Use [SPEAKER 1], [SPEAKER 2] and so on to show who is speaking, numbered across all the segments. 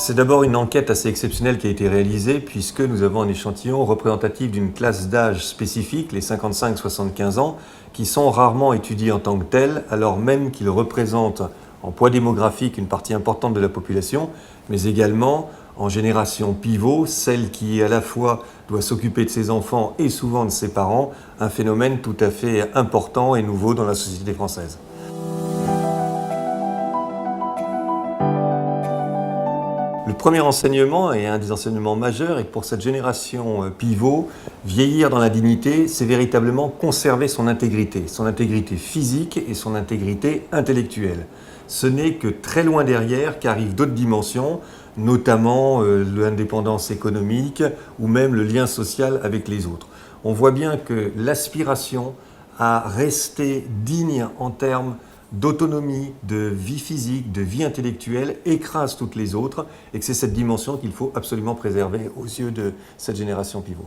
[SPEAKER 1] c'est d'abord une enquête assez exceptionnelle qui a été réalisée puisque nous avons un échantillon représentatif d'une classe d'âge spécifique, les 55-75 ans, qui sont rarement étudiés en tant que tels, alors même qu'ils représentent en poids démographique une partie importante de la population, mais également en génération pivot, celle qui à la fois doit s'occuper de ses enfants et souvent de ses parents, un phénomène tout à fait important et nouveau dans la société française. Le premier enseignement, et un des enseignements majeurs, est que pour cette génération pivot, vieillir dans la dignité, c'est véritablement conserver son intégrité physique et son intégrité intellectuelle. Ce n'est que très loin derrière qu'arrivent d'autres dimensions, notamment l'indépendance économique ou même le lien social avec les autres. On voit bien que l'aspiration à rester digne en termes d'autonomie, de vie physique, de vie intellectuelle, écrase toutes les autres et que c'est cette dimension qu'il faut absolument préserver aux yeux de cette génération pivot.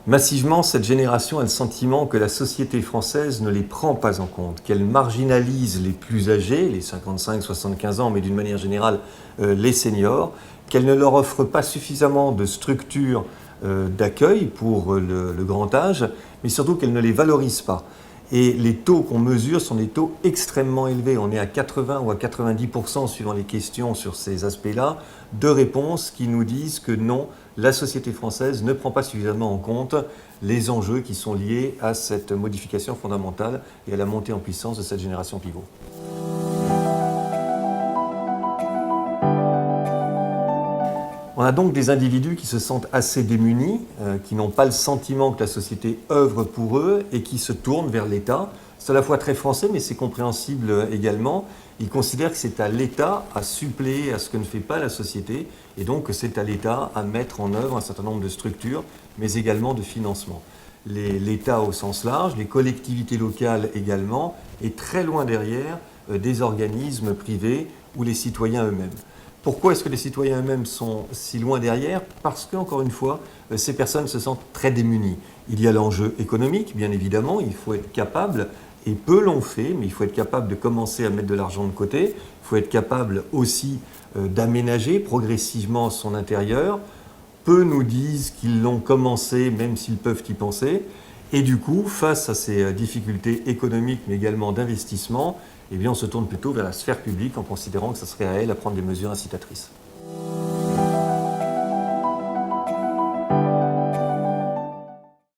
[SPEAKER 1] Massivement, cette génération a le sentiment que la société française ne les prend pas en compte, qu'elle marginalise les plus âgés, les 55-75 ans, mais d'une manière générale les seniors, qu'elle ne leur offre pas suffisamment de structures d'accueil pour le grand âge, mais surtout qu'elle ne les valorise pas. Et les taux qu'on mesure sont des taux extrêmement élevés. On est à 80 ou à 90% suivant les questions sur ces aspects-là, de réponses qui nous disent que non, la société française ne prend pas suffisamment en compte les enjeux qui sont liés à cette modification fondamentale et à la montée en puissance de cette génération pivot. On a donc des individus qui se sentent assez démunis, qui n'ont pas le sentiment que la société œuvre pour eux et qui se tournent vers l'État. C'est à la fois très français, mais c'est compréhensible également. Ils considèrent que c'est à l'État à suppléer à ce que ne fait pas la société et donc que c'est à l'État à mettre en œuvre un certain nombre de structures, mais également de financement. L'État au sens large, les collectivités locales également, et très loin derrière, des organismes privés ou les citoyens eux-mêmes. Pourquoi est-ce que les citoyens eux-mêmes sont si loin derrière? Parce que, encore une fois, ces personnes se sentent très démunies. Il y a l'enjeu économique, bien évidemment, il faut être capable, et peu l'ont fait, mais il faut être capable de commencer à mettre de l'argent de côté, il faut être capable aussi d'aménager progressivement son intérieur. Peu nous disent qu'ils l'ont commencé, même s'ils peuvent y penser. Et du coup, face à ces difficultés économiques, mais également d'investissement, eh bien, on se tourne plutôt vers la sphère publique en considérant que ce serait à elle à prendre des mesures incitatrices.